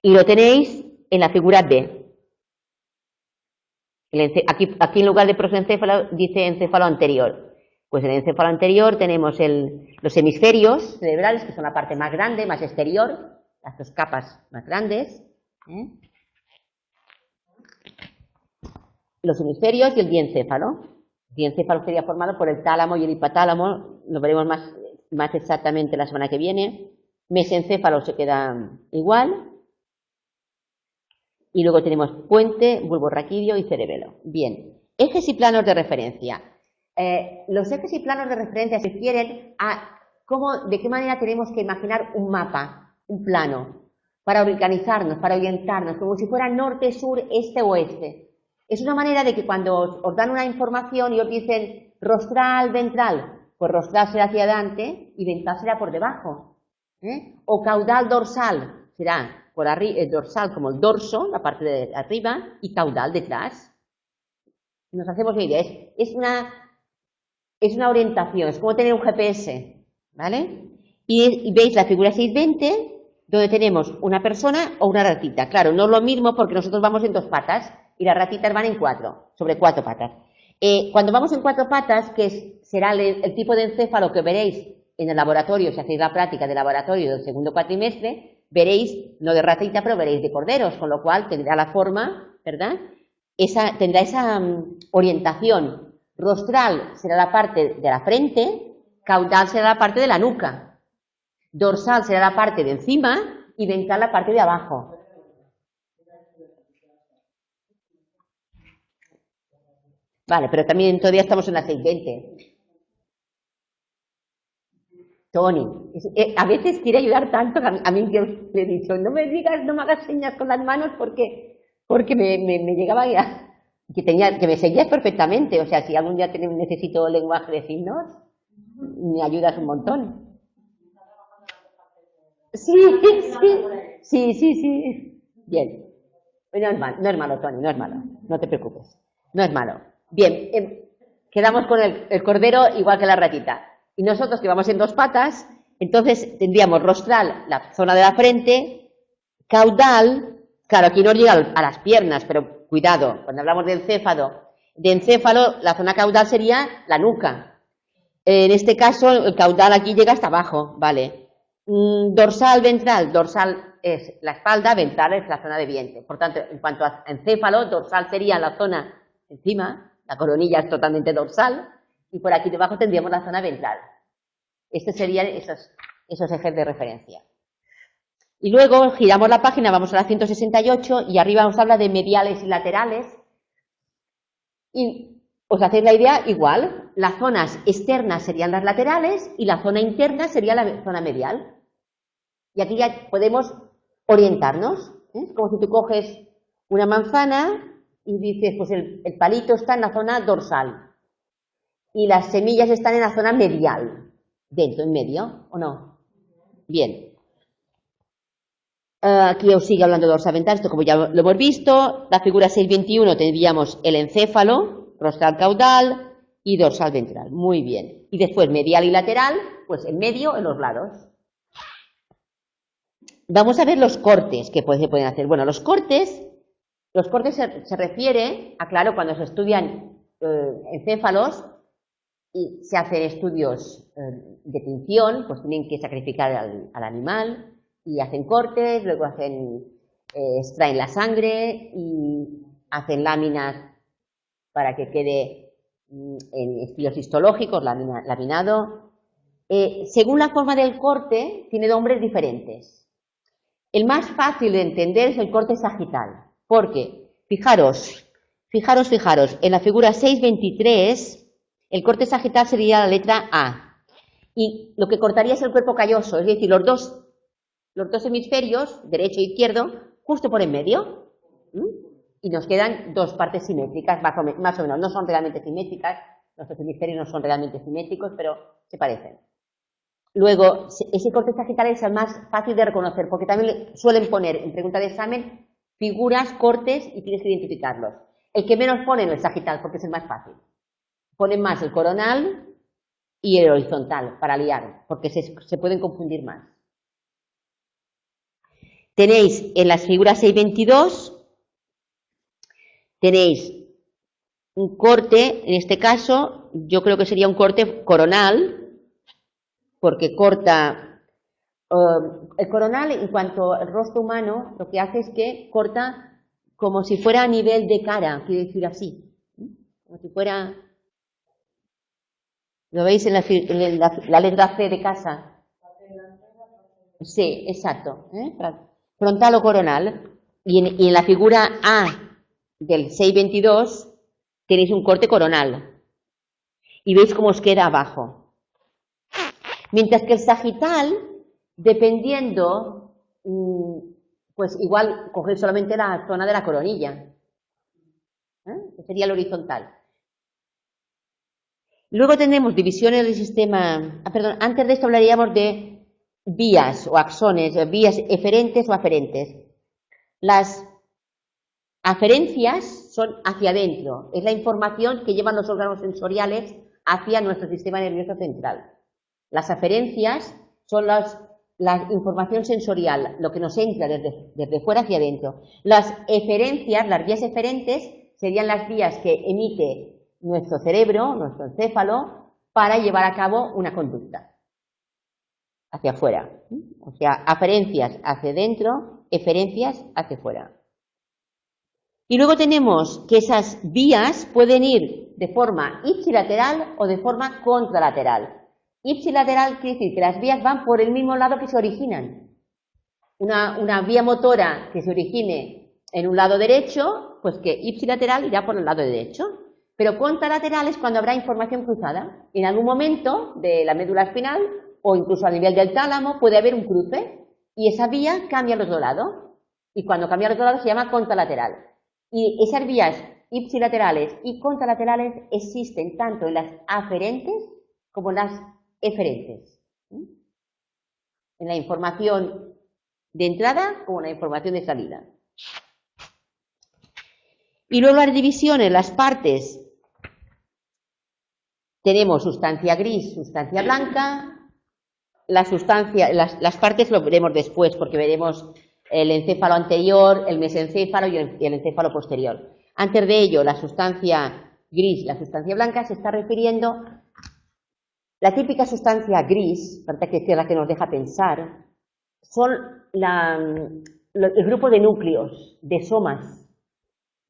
Y lo tenéis en la figura B. Aquí en lugar de prosencéfalo dice encéfalo anterior. Pues en el encéfalo anterior tenemos los hemisferios cerebrales, que son la parte más grande, más exterior, las dos capas más grandes. Los hemisferios y el diencéfalo. El diencéfalo sería formado por el tálamo y el hipotálamo, lo veremos más exactamente la semana que viene. Mesencéfalo se queda igual. Y luego tenemos puente, bulbo raquídeo y cerebelo. Bien, ejes y planos de referencia. Los ejes y planos de referencia se refieren a de qué manera tenemos que imaginar un mapa, un plano, para organizarnos, para orientarnos, como si fuera norte, sur, este, oeste. Es una manera de que cuando os dan una información y os dicen rostral, ventral, pues rostral será hacia adelante y ventral será por debajo. O caudal, dorsal, será por arriba, dorsal como el dorso, la parte de arriba, y caudal detrás. Nos hacemos una idea, es una orientación, es como tener un GPS, ¿vale? Y veis la figura 620, donde tenemos una persona o una ratita. Claro, no es lo mismo porque nosotros vamos en 2 patas y las ratitas van en 4, sobre 4 patas. Cuando vamos en 4 patas, que será el tipo de encéfalo que veréis en el laboratorio, si hacéis la práctica de laboratorio del segundo cuatrimestre, veréis, no de ratita, pero veréis de corderos, con lo cual tendrá la forma, ¿verdad? Tendrá esa orientación. Rostral será la parte de la frente, caudal será la parte de la nuca, dorsal será la parte de encima y ventral la parte de abajo. Vale, pero también todavía estamos en la 620. Tony, a veces quiere ayudar tanto que a mí le he dicho, no me hagas señas con las manos porque me llegaba ya, que me seguías perfectamente. O sea, si algún día necesito lenguaje de signos, me ayudas un montón. Sí. Bien. No es malo, Tony, no es malo. No te preocupes. No es malo. Bien, quedamos con el cordero igual que la ratita. Y nosotros que vamos en 2 patas, entonces tendríamos rostral, la zona de la frente, caudal, claro, aquí no llega a las piernas, pero cuidado, cuando hablamos de encéfalo, la zona caudal sería la nuca. En este caso, el caudal aquí llega hasta abajo, ¿vale? Dorsal, ventral, dorsal es la espalda, ventral es la zona de vientre. Por tanto, en cuanto a encéfalo, dorsal sería la zona encima, la coronilla es totalmente dorsal, y por aquí debajo tendríamos la zona ventral. Estos serían esos ejes de referencia. Y luego giramos la página, vamos a la 168 y arriba nos habla de mediales y laterales. Y os hacéis la idea igual, las zonas externas serían las laterales y la zona interna sería la zona medial. Y aquí ya podemos orientarnos. Como si tú coges una manzana y dices, pues el palito está en la zona dorsal y las semillas están en la zona medial, dentro, en medio, ¿o no? Bien. Aquí os sigue hablando de dorsal ventral, esto como ya lo hemos visto. La figura 621 tendríamos el encéfalo, rostral caudal, y dorsal ventral. Muy bien. Y después medial y lateral, pues en medio, en los lados. Vamos a ver los cortes que se pueden hacer. Bueno, los cortes se refiere a, claro, cuando se estudian encéfalos y se hacen estudios de tinción, pues tienen que sacrificar al animal y hacen cortes, luego extraen la sangre y hacen láminas para que quede en estilos histológicos, laminado. Según la forma del corte, tiene nombres diferentes. El más fácil de entender es el corte sagital, porque, fijaros, en la figura 6.23, el corte sagital sería la letra A, y lo que cortaría es el cuerpo calloso, es decir, los dos hemisferios, derecho e izquierdo, justo por en medio, y nos quedan dos partes simétricas, más o menos, no son realmente simétricas, nuestros hemisferios no son realmente simétricos, pero se parecen. Luego, ese corte sagital es el más fácil de reconocer, porque también suelen poner en pregunta de examen figuras, cortes, y tienes que identificarlos. El que menos ponen es el sagital, porque es el más fácil. Ponen más el coronal y el horizontal, para liar, porque se pueden confundir más. Tenéis en las figuras 6.22, tenéis un corte, en este caso, yo creo que sería un corte coronal, porque corta el coronal, en cuanto al rostro humano, lo que hace es que corta como si fuera a nivel de cara, quiero decir así, como si fuera, ¿lo veis en la letra C de casa? Sí, exacto, frontal o coronal, y en la figura A del 6.22 tenéis un corte coronal, y veis cómo os queda abajo. Mientras que el sagital, dependiendo, pues igual coger solamente la zona de la coronilla, que sería el horizontal. Luego tenemos divisiones del sistema, antes de esto hablaríamos de vías o axones, vías eferentes o aferentes. Las aferencias son hacia adentro, es la información que llevan los órganos sensoriales hacia nuestro sistema nervioso central. Las aferencias son la información sensorial, lo que nos entra desde fuera hacia adentro. Las eferencias, las vías eferentes, serían las vías que emite nuestro cerebro, nuestro encéfalo, para llevar a cabo una conducta hacia afuera. O sea, aferencias hacia adentro, eferencias hacia afuera. Y luego tenemos que esas vías pueden ir de forma ipsilateral o de forma contralateral. Ipsilateral quiere decir que las vías van por el mismo lado que se originan. Una vía motora que se origine en un lado derecho, pues que ipsilateral irá por el lado derecho. Pero contralateral es cuando habrá información cruzada. En algún momento de la médula espinal o incluso a nivel del tálamo puede haber un cruce y esa vía cambia al otro lado. Y cuando cambia al otro lado se llama contralateral. Y esas vías ipsilaterales y contralaterales existen tanto en las aferentes como en las eferentes. En la información de entrada como en la información de salida. Y luego las divisiones, las partes. Tenemos sustancia gris, sustancia blanca. Las partes lo veremos después porque veremos el encéfalo anterior, el mesencéfalo y el encéfalo posterior. Antes de ello, la sustancia gris, la sustancia blanca se está refiriendo. La típica sustancia gris, que es la que nos deja pensar, son el grupo de núcleos, de somas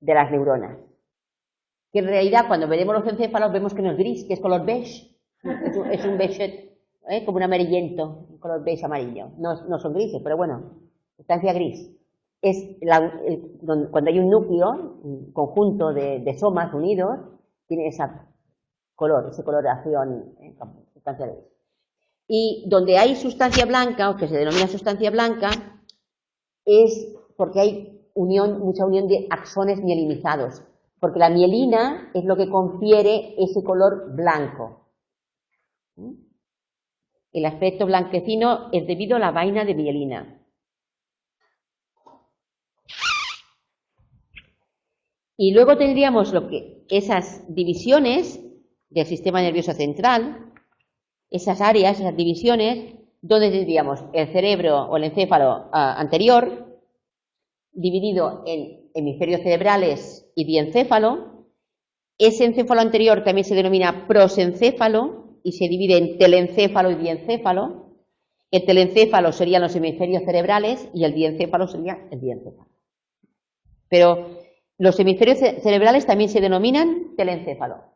de las neuronas. Que en realidad cuando veremos los encéfalos vemos que no es gris, que es color beige. Es un beige, como un amarillento, un color beige amarillo. No son grises, pero bueno, sustancia gris. Es cuando hay un núcleo, un conjunto de somas unidos, tiene esa coloración, sustancia gris. Y donde hay sustancia blanca, o que se denomina sustancia blanca, es porque hay mucha unión de axones mielinizados, porque la mielina es lo que confiere ese color blanco. El aspecto blanquecino es debido a la vaina de mielina. Y luego tendríamos esas divisiones del sistema nervioso central, esas áreas, esas divisiones, donde tendríamos el cerebro o el encéfalo anterior, dividido en hemisferios cerebrales y diencéfalo. Ese encéfalo anterior también se denomina prosencéfalo y se divide en telencéfalo y diencéfalo. El telencéfalo serían los hemisferios cerebrales y el diencéfalo sería el diencéfalo. Pero los hemisferios cerebrales también se denominan telencéfalo.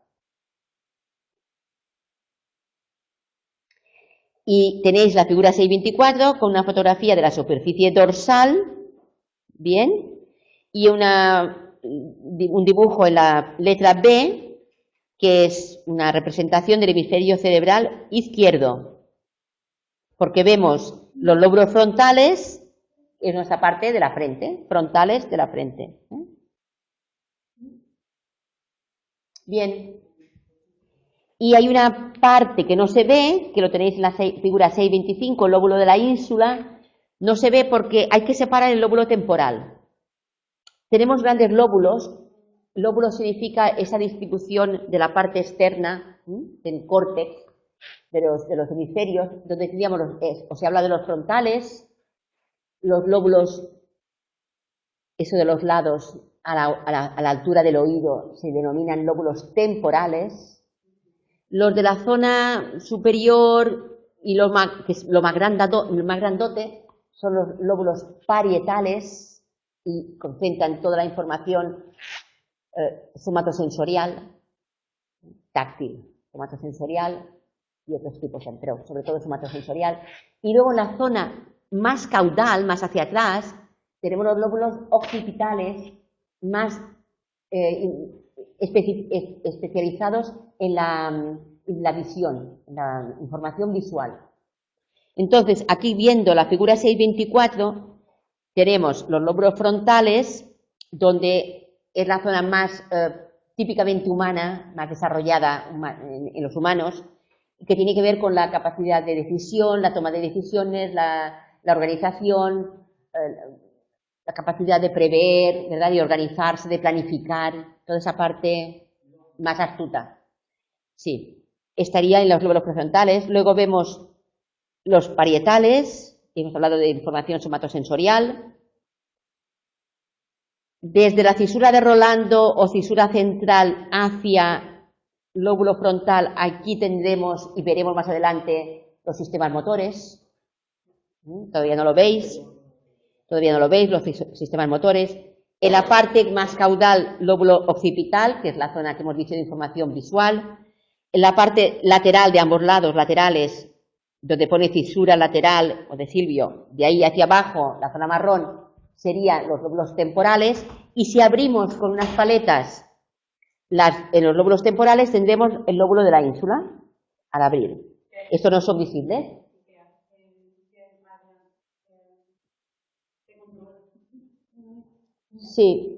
Y tenéis la figura 624 con una fotografía de la superficie dorsal, bien, y un dibujo en la letra B, que es una representación del hemisferio cerebral izquierdo, porque vemos los lóbulos frontales en nuestra parte de la frente, frontales de la frente. Bien. Y hay una parte que no se ve, que lo tenéis en la figura 625, el lóbulo de la ínsula, no se ve porque hay que separar el lóbulo temporal. Tenemos grandes lóbulos. Lóbulo significa esa distribución de la parte externa del córtex, de los hemisferios, donde tendríamos, se habla de los frontales, los lóbulos, eso de los lados a la altura del oído se denominan lóbulos temporales. Los de la zona superior y lo más grandote son los lóbulos parietales y concentran toda la información somatosensorial, táctil, somatosensorial y otros tipos, pero sobre todo somatosensorial. Y luego en la zona más caudal, más hacia atrás, tenemos los lóbulos occipitales más especializados en la visión, en la información visual. Entonces, aquí viendo la figura 624, tenemos los lóbulos frontales, donde es la zona más típicamente humana, más desarrollada en los humanos, que tiene que ver con la capacidad de decisión, la toma de decisiones, la organización, la capacidad de prever, ¿verdad?, de organizarse, de planificar, toda esa parte más astuta. Sí, estaría en los lóbulos prefrontales. Luego vemos los parietales, hemos hablado de información somatosensorial. Desde la cisura de Rolando o cisura central hacia lóbulo frontal, aquí tendremos y veremos más adelante los sistemas motores. Todavía no lo veis. Todavía no lo veis, los sistemas motores. En la parte más caudal, lóbulo occipital, que es la zona que hemos dicho de información visual. En la parte lateral de ambos lados, laterales, donde pone fisura lateral, o de Silvio, de ahí hacia abajo, la zona marrón, serían los lóbulos temporales. Y si abrimos con unas paletas en los lóbulos temporales, tendremos el lóbulo de la ínsula al abrir. Estos no son visibles. Sí.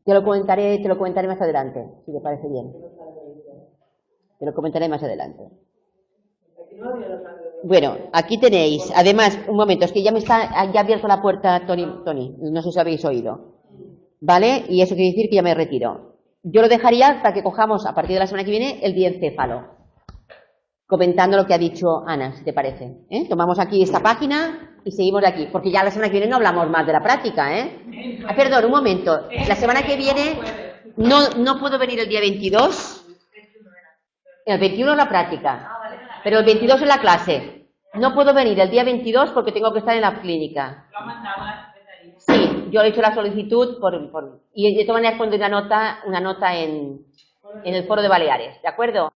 Te lo comentaré más adelante, si te parece bien. Te lo comentaré más adelante. Bueno, aquí tenéis, además, un momento, es que ya ha abierto la puerta Tony, no sé si habéis oído. ¿Vale? Y eso quiere decir que ya me retiro. Yo lo dejaría para que cojamos, a partir de la semana que viene, el diencéfalo, comentando lo que ha dicho Ana, si te parece. Tomamos aquí esta página y seguimos de aquí, porque ya la semana que viene no hablamos más de la práctica, perdón, un momento. La semana que viene no puedo venir el día 22. El 21 es la práctica, pero el 22 es la clase. No puedo venir el día 22 porque tengo que estar en la clínica. Lo ha mandado a la secretaría. Sí, yo he hecho la solicitud y de todas maneras pondré una nota en el foro de Baleares, ¿de acuerdo?